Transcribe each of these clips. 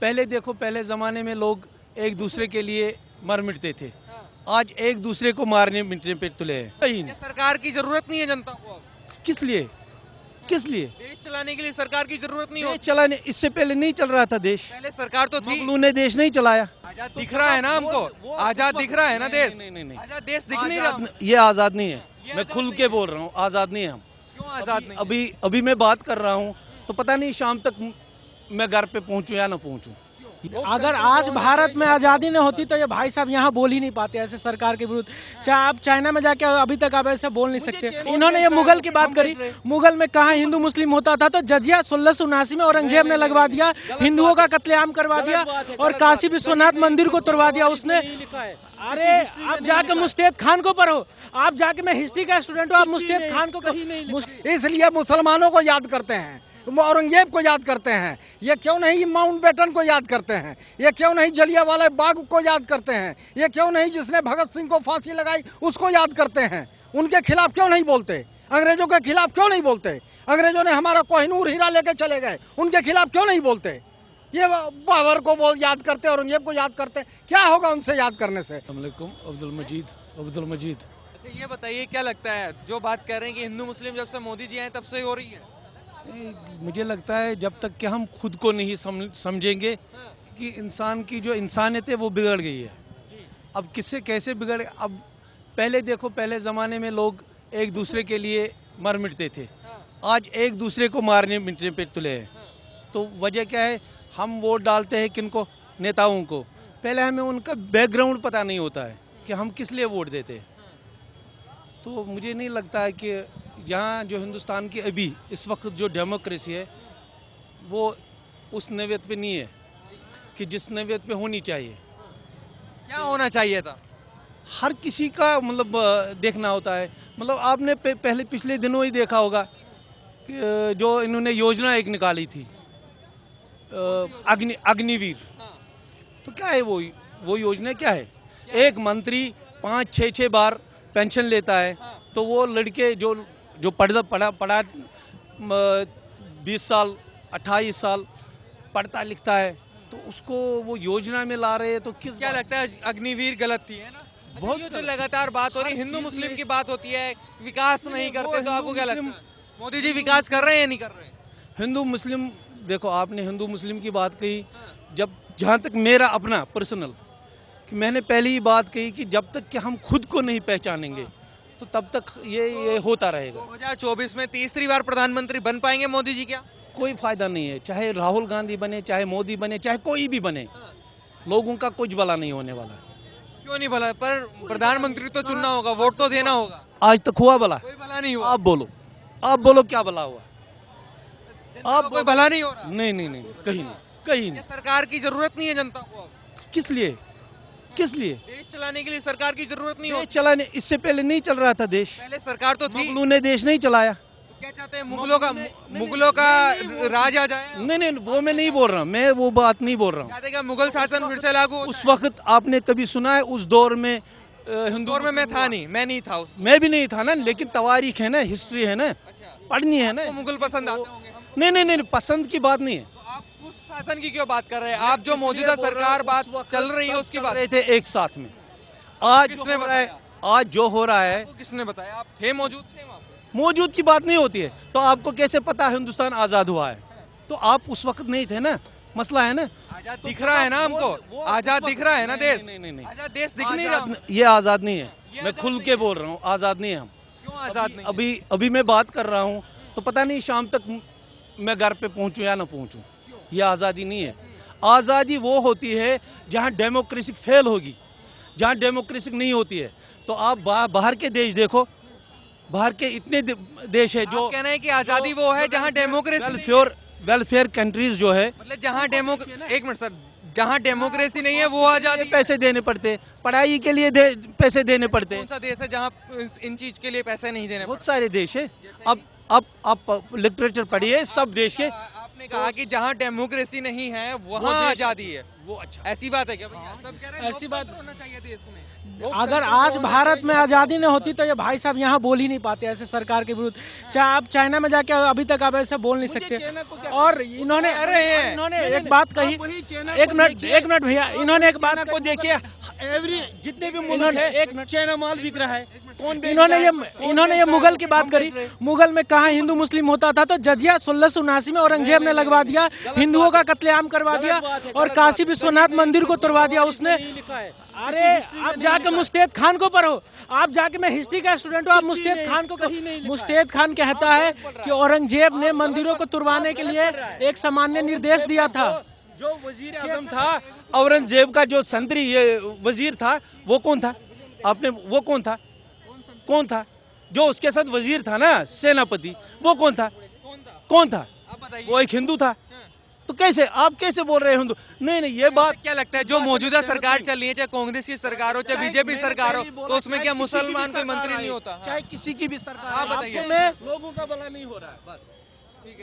पहले देखो, पहले ज़माने में लोग एक दूसरे के लिए मर मिटते थे, आज एक दूसरे को मारने मिटने पे तुले हैं। कहीं क्या सरकार की जरूरत नहीं है जनता को अब? किस लिए, किस लिए देश चलाने के लिए सरकार की जरूरत नहीं देश होती। चलाने? इससे पहले नहीं चल रहा था देश, पहले सरकार तो थी। मुगलों ने देश नहीं चलाया। आजाद दिख रहा है ना हमको, आजाद दिख रहा है ना देश। नहीं। आजाद देश दिख नहीं रहा। आज़ाद- ये आज़ाद नहीं है, मैं आज़ाद खुल नहीं के बोल रहा हूँ, आज़ाद नहीं है हम। क्यों आजाद नहीं? अभी अभी मैं बात कर रहा हूँ तो पता नहीं शाम तक मैं घर पे पहुँचूँ या ना पहुँचूँ। अगर आज भारत में आज़ादी न होती तो ये भाई साहब यहाँ बोल ही नहीं पाते ऐसे सरकार के विरुद्ध। चाहे आप चाइना में जाके अभी तक आप ऐसे बोल नहीं सकते। इन्होंने ये मुगल की बात करी, मुगल में कहाँ हिंदू मुस्लिम होता था, तो जजिया 1679 में औरंगजेब ने लगवा दिया, हिंदुओं का कत्लेआम करवा दिया और काशी विश्वनाथ मंदिर को तोड़वा दिया उसने। अरे आप जाके मुस्तैद खान को पढ़ो, आप जाके, मैं हिस्ट्री का स्टूडेंट हूँ, आप मुस्तैद खान को इसलिए मुसलमानों को याद करते हैं, औरंगजेब को याद करते हैं, ये क्यों नहीं माउंट बेटन को याद करते हैं, ये क्यों नहीं जलियांवाला बाग को याद करते हैं, ये क्यों नहीं जिसने भगत सिंह को फांसी लगाई उसको याद करते हैं, उनके खिलाफ क्यों नहीं बोलते, अंग्रेजों के खिलाफ क्यों नहीं बोलते, अंग्रेजों ने हमारा कोहिनूर हीरा लेके चले गए उनके खिलाफ क्यों नहीं बोलते, ये बाबर को याद करते, औरंगजेब को याद करते, क्या होगा उनसे याद करने से। अब्दुल मजीद। अच्छा ये बताइए, क्या लगता है जो बात कह रहे हैं कि हिंदू मुस्लिम जब से मोदी जी आए तब से ही हो रही है? मुझे लगता है जब तक कि हम खुद को नहीं समझेंगे कि इंसान की जो इंसानियत है वो बिगड़ गई है। अब किससे कैसे बिगड़े? अब पहले देखो, पहले ज़माने में लोग एक दूसरे के लिए मर मिटते थे, आज एक दूसरे को मारने मिटने पे तुले हैं। तो वजह क्या है? हम वोट डालते हैं किनको? नेताओं को। पहले हमें उनका बैकग्राउंड पता नहीं होता है कि हम किस लिए वोट देते हैं। तो मुझे नहीं लगता है कि यहाँ जो हिंदुस्तान की अभी इस वक्त जो डेमोक्रेसी है वो उस नौयत पे नहीं है कि जिस नौयत पे होनी चाहिए। क्या होना चाहिए था? हर किसी का मतलब देखना होता है। मतलब आपने पहले पिछले दिनों ही देखा होगा कि जो इन्होंने योजना एक निकाली थी, अग्निवीर। तो क्या है वो योजना क्या है? एक मंत्री 5-6 बार पेंशन लेता है, तो वो लड़के जो पढ़ा 20 साल 28 साल पढ़ता लिखता है, तो उसको वो योजना में ला रहे हैं। तो क्या लगता है अग्निवीर गलत थी, है ना? बहुत ये जो लगातार बात हो रही है, हिंदू मुस्लिम की बात होती है, विकास नहीं करते, तो आपको क्या लगता है मोदी जी विकास कर रहे हैं या नहीं कर रहे? हिंदू मुस्लिम, देखो आपने हिंदू मुस्लिम की बात कही, जहाँ तक मेरा अपना पर्सनल कि मैंने पहले ही बात कही कि जब तक कि हम खुद को नहीं पहचानेंगे तो तब तक ये होता रहेगा। 2024 में तीसरी बार प्रधानमंत्री बन पाएंगे मोदी जी क्या? कोई फायदा नहीं है, चाहे राहुल गांधी बने, चाहे मोदी बने, चाहे कोई भी बने, लोगों का कुछ भला नहीं होने वाला। क्यों नहीं भला? पर प्रधानमंत्री तो चुनना होगा, वोट तो देना होगा। आज तक हुआ भला? कोई भला नहीं हुआ। आप बोलो क्या भला हुआ? आप कोई भला नहीं हो रहा। नहीं, कहीं क्या नहीं। सरकार की जरूरत नहीं है जनता को अब? किस लिए देश चलाने के लिए सरकार की जरूरत नहीं देश होती। चलाने? इससे पहले नहीं चल रहा था देश, पहले सरकार तो थी। मुगलों ने देश नहीं चलाया। तो क्या चाहते हैं? मुगलों का राज आ जाए? नहीं, वो मैं नहीं बोल रहा, मैं वो बात नहीं बोल रहा हूँ। चाहते क्या मुगल शासन फिर से लागू हो उस जाए? वक्त आपने कभी सुना है उस दौर में हिंदू? दौर में मैं था नहीं, मैं नहीं था उस। मैं भी नहीं था ना, लेकिन तवारीख है ना, हिस्ट्री है ना, अच्छा, पढ़नी है ना। तो मुगल पसंद आते होंगे हमको। नहीं, पसंद की बात नहीं है। तो आप उस शासन की क्यों बात कर रहे हैं? आप जो मौजूदा सरकार बात चल रही है उसकी बात रहे थे एक साथ में। आज किसने जो हो रहा है, आपको किसने बताया? आप थे, मौजूद थे वहाँ पे? मौजूद की बात नहीं होती है। तो आपको कैसे पता हिंदुस्तान आज़ाद हुआ है? तो आप उस वक्त नहीं थे ना, मसला है ना। आजाद दिख रहा है ना हमको, आजाद दिख रहा है ना देश। नहीं। आजाद देश दिख नहीं रहा। ये आज़ाद नहीं है, मैं खुल के बोल रहा हूँ, आज़ाद नहीं है हम। क्यों आजाद नहीं? अभी मैं बात कर रहा हूँ तो पता नहीं शाम तक मैं घर पे पहुँचूँ या ना पहुँचूँ। ये आज़ादी नहीं है। आज़ादी वो होती है जहाँ डेमोक्रेसी फेल होगी, जहाँ डेमोक्रेसी नहीं होती है। तो आप बाहर के देश देखो, बाहर के इतने देश है जो आप कह रहे हैं कि आजादी वो है जहाँ डेमोक्रेसी वेलफेयर कंट्रीज जो है, मतलब जहाँ एक मिनट सर, जहाँ डेमोक्रेसी नहीं है वो आजादी। पैसे देने पड़ते, पढ़ाई के लिए पैसे देने पड़ते। कौन सा देश है जहाँ इन चीज के लिए पैसे नहीं देने बहुत सारे देश है। अब आप लिटरेचर पढ़िए सब देश के। आप आपने कहा कि जहाँ डेमोक्रेसी नहीं है वहाँ आजादी है, वो अच्छा। ऐसी बात है क्या भैया? सब कह रहे हैं ऐसी बात- लोकतंत्र होना चाहिए देश में। अगर आज भारत में आज़ादी नहीं होती तो ये भाई साहब यहाँ बोल ही नहीं पाते ऐसे सरकार के विरुद्ध। चाहे आप चाइना में जाके अभी तक आप ऐसे बोल नहीं सकते। चाइना को क्या और इन्होंने कह रहे हैं? इन्होंने एक बात कही, वही चाइना एक को मिनट देखिए। एक मिनट भैया, इन्होंने एक बात को देखिए, एवरी जितने भी मुल्क इन्होंने- है एक मिनट। चाइना माल बिक रहा है। कौन बेच इन्होंने रहा ये है? कौन इन्होंने बेच ये रहा है? मुगल की बात हम करी। बेच रहे हैं। मुगल में कहाँ हिंदू मुस्लिम होता था, तो जजिया 1679 में औरंगजेब ने लगवा दिया, हिंदुओं का कत्लेआम करवा दिया और काशी विश्वनाथ मंदिर को तुड़वा दिया उसने। नहीं लिखा है। अरे आप जाके मुस्तैद खान को पढ़ो, आप जाके, मैं हिस्ट्री का स्टूडेंट हूँ, आप मुस्तैद खान को कहीं नहीं लिखा है। मुस्तैद खान कहता है कि औरंगजेब ने मंदिरों को तुड़वाने के लिए एक सामान्य निर्देश दिया था। जो वजीर आजम था औरंगजेब का, जो संतरी ये वजीर था, वो कौन था? आपने वो कौन था जो उसके साथ वजीर था ना, सेनापति, वो कौन था? कौन था? आप बताइए। वो एक हिंदू था। तो कैसे आप कैसे बोल रहे हैं हिंदू? नहीं ये बात क्या लगता है जो मौजूदा सरकार चल रही है, चाहे कांग्रेस की सरकार हो चाहे बीजेपी सरकार हो, तो उसमें क्या मुसलमान कोई मंत्री नहीं होता? चाहे किसी की भी सरकार आप आए, बताइए। आपको लोगों का भला नहीं हो रहा है बस।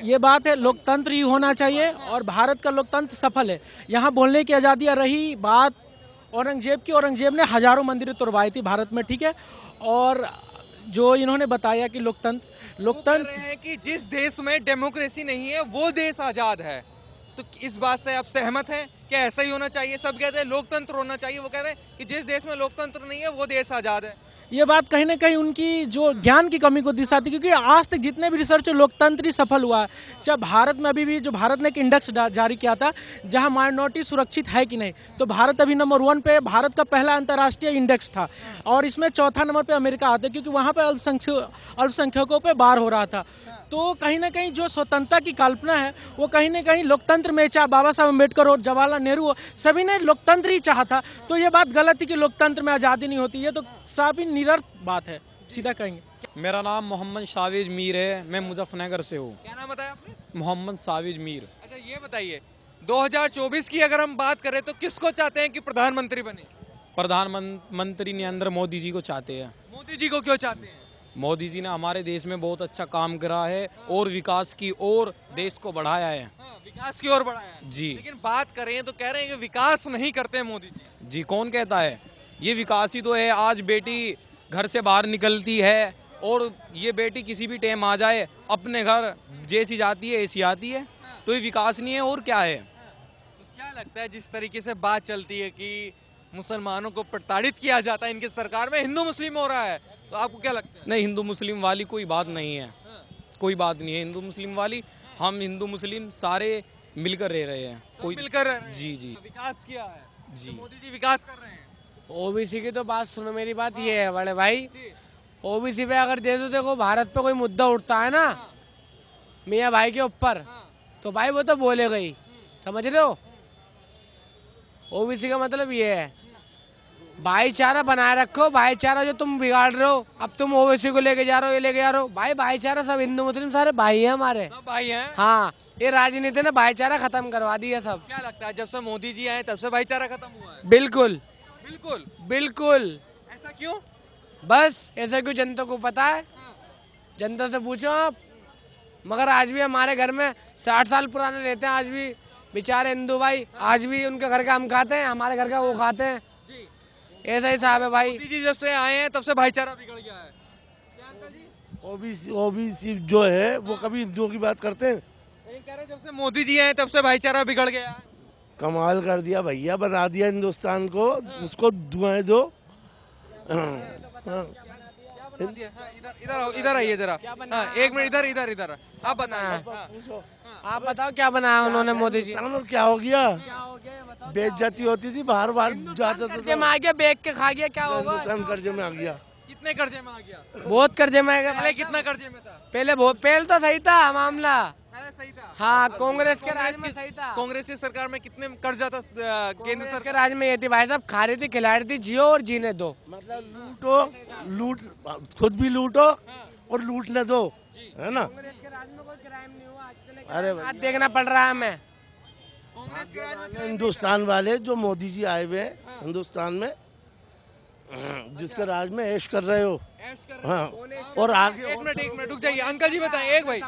ये बात है, लोकतंत्र ही होना चाहिए और भारत का लोकतंत्र सफल है। यहाँ बोलने की आज़ादी। रही बात औरंगजेब की, औरंगजेब ने हजारों मंदिरें तुड़वाई थी भारत में, ठीक है। और जो इन्होंने बताया कि वो कह लोकतंत्र रहे हैं कि जिस देश में डेमोक्रेसी नहीं है वो देश आजाद है, तो इस बात से आप सहमत हैं? क्या ऐसा ही होना चाहिए? सब कहते हैं लोकतंत्र होना चाहिए, वो कह रहे हैं कि जिस देश में लोकतंत्र नहीं है वो देश आजाद है। ये बात कहीं ना कहीं उनकी जो ज्ञान की कमी को दिखाती है, क्योंकि आज तक जितने भी रिसर्च लोकतंत्र ही सफल हुआ है। चाहे भारत में अभी भी जो भारत ने एक इंडेक्स जारी किया था जहां माइनॉरिटी सुरक्षित है कि नहीं, तो भारत अभी नंबर 1 पे, भारत का पहला अंतर्राष्ट्रीय इंडेक्स था। और इसमें चौथा नंबर पे अमेरिका आता है, क्योंकि वहाँ पे अल्पसंख्यकों पे वार हो रहा था। तो कहीं ना कहीं जो स्वतंत्रता की कल्पना है वो कहीं ना कहीं लोकतंत्र में, चाहे बाबा साहब अम्बेडकर हो, जवाहरलाल नेहरू हो, सभी ने लोकतंत्र ही चाहा था। तो ये बात गलत है कि लोकतंत्र में आज़ादी नहीं होती, ये तो साफ ही निरर्थ बात है, सीधा कहेंगे। मेरा नाम मोहम्मद साविज मीर है, मैं मुजफ्फरनगर से हूँ। क्या नाम बताया आपने? मोहम्मद साविज मीर। अच्छा ये बताइए, 2024 की अगर हम बात करें तो किसको चाहते हैं कि प्रधानमंत्री बने? प्रधानमंत्री नरेंद्र मोदी जी को चाहते हैं। मोदी जी को क्यों चाहते हैं? मोदी जी ने हमारे देश में बहुत अच्छा काम करा है और विकास की ओर देश को बढ़ाया है। हाँ, विकास की ओर बढ़ाया है। जी। लेकिन बात करें तो कह रहे हैं कि विकास नहीं करते हैं मोदी जी। जी कौन कहता है? ये विकास ही तो है। आज बेटी घर से बाहर निकलती है और ये बेटी किसी भी टाइम आ जाए, अपने घर जैसी जाती है ऐसी आती है, तो ये विकास नहीं है और क्या है? तो क्या लगता है जिस तरीके से बात चलती है कि मुसलमानों को प्रताड़ित किया जाता है इनकी सरकार में, हिंदू मुस्लिम हो रहा है, तो आपको क्या लगता है? नहीं, हिंदू मुस्लिम वाली कोई बात नहीं है, कोई बात नहीं है हिंदू मुस्लिम वाली। हम हिंदू मुस्लिम सारे मिलकर रह रहे हैं। सब मिलकर रह रहे हैं। जी जी विकास किया है जी। तो मोदी जी विकास कर रहे हैं। ओबीसी की तो बात सुनो, मेरी बात ये है बड़े भाई, जी। ओबीसी पे अगर दे दो, देखो भारत पे कोई मुद्दा उठता है ना मियाँ भाई के ऊपर, तो भाई वो तो बोलेगा ही, समझ रहे हो? ओबीसी का मतलब ये है भाईचारा बनाए रखो। भाईचारा जो तुम बिगाड़ रहे हो, अब तुम ओबीसी को लेके जा रहे हो, ये लेके जा रहे हो। भाई भाईचारा सब हिंदू मुस्लिम सारे भाई हैं हमारे। सब भाई हैं। हाँ, ये राजनीति ने भाईचारा खत्म करवा दिया सब। क्या लगता है जब से मोदी जी आए तब से भाईचारा खत्म हुआ है? बिल्कुल बिल्कुल। बिल्कुल। ऐसा क्यों? बस ऐसा क्यों, जनता को पता है, जनता से पूछो आप। मगर आज भी हमारे घर में 60 साल पुराने रहते हैं, आज भी बेचारे हिंदू भाई, आज भी उनके घर का हम खाते हैं, हमारे घर का वो खाते हैं। जी। ऐसा ही साहब है भाई। मोदी जी जब से आए हैं तब से भाईचारा बिगड़ गया है। क्या अंकल जी? ओबीसी जो है वो कभी हिंदुओं की बात करते हैं? ये कह रहे हैं जब से मोदी जी आए तब से भाईचारा बिगड़ गया है। कमाल कर दिया भैया, बना दिया हिंदुस्तान को, उसको दुआएं दो। हाँ। क्या बना दिया? हाँ, इधर आइए जरा। हाँ, एक मिनट, इधर आप बताएं। हाँ। आप बताओ क्या बनाया उन्होंने मोदी जी? हिंदुस्तान में क्या हो गया? बेइज्जती होती थी, बाहर बाहर जाता था कर्जे में आ गया, बेच के खा गया, क्या होगा? हिंदुस्तान कर्जे में आ गया। कितने कर्जे में आ गया? बहुत कर्जे में आ गया। पहले कितना कर्जे में था? पहले तो सही था मामला। पहले सही था। हाँ, कांग्रेस के राज में सही था। कांग्रेस की सरकार में कितने कर्जा था? केंद्र कांग्रेस के सरकार राज में ये थी भाई साहब, खा रही थी, खिला रही थी, जियो और जीने दो। मतलब लूट, खुद भी लूटो और लूटने दो, है ना? कांग्रेस के राज में कोई क्राइम नहीं हुआ, अरे आज देखना पड़ रहा है हमें। कांग्रेस के राज में हिंदुस्तान वाले जो मोदी जी आए हुए हैं हिंदुस्तान में, जिसके राज में ऐश कर रहे हो। ऐश कर रहे हाँ हैं। और आगे एक मिनट रुक जाइए अंकल जी बताएं एक भाई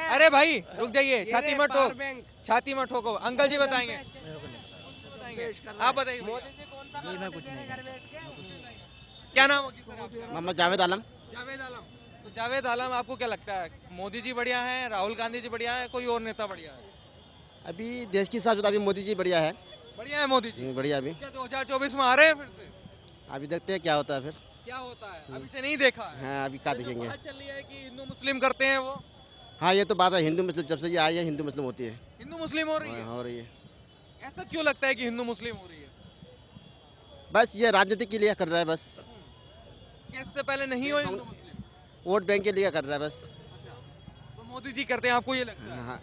अरे भाई रुक जाइए छाती मत ठोक छाती मत ठोको अंकल जी बताएंगे आप बताइए क्या नाम होगी सर आपका? मोहम्मद जावेद आलम। जावेद आलम तो जावेद आलम आपको क्या लगता है मोदी जी बढ़िया है राहुल गांधी जी बढ़िया है कोई और नेता बढ़िया है अभी देश के हिसाब से तो अभी मोदी जी बढ़िया है। बढ़िया है मोदी जी बढ़िया अभी क्या 2024 में आ रहे हैं फिर से अभी देखते हैं क्या होता है फिर। क्या होता है अभी से नहीं देखा है हाँ अभी क्या जो देखेंगे। बात चल रही है कि हिंदू मुस्लिम करते हैं वो हाँ ये तो बात है हिंदू मुस्लिम जब से ये आई है हिंदू मुस्लिम होती है। हिंदू मुस्लिम हो रही है हो रही है। ऐसा क्यों लगता है कि हिंदू मुस्लिम हो रही है बस ये राजनीति के लिए कर रहा है बस। इससे पहले नहीं हो हिंदू मुस्लिम वोट बैंक के लिए कर रहा है बस। तो मोदी जी करते हैं आपको ये लगता है हाँ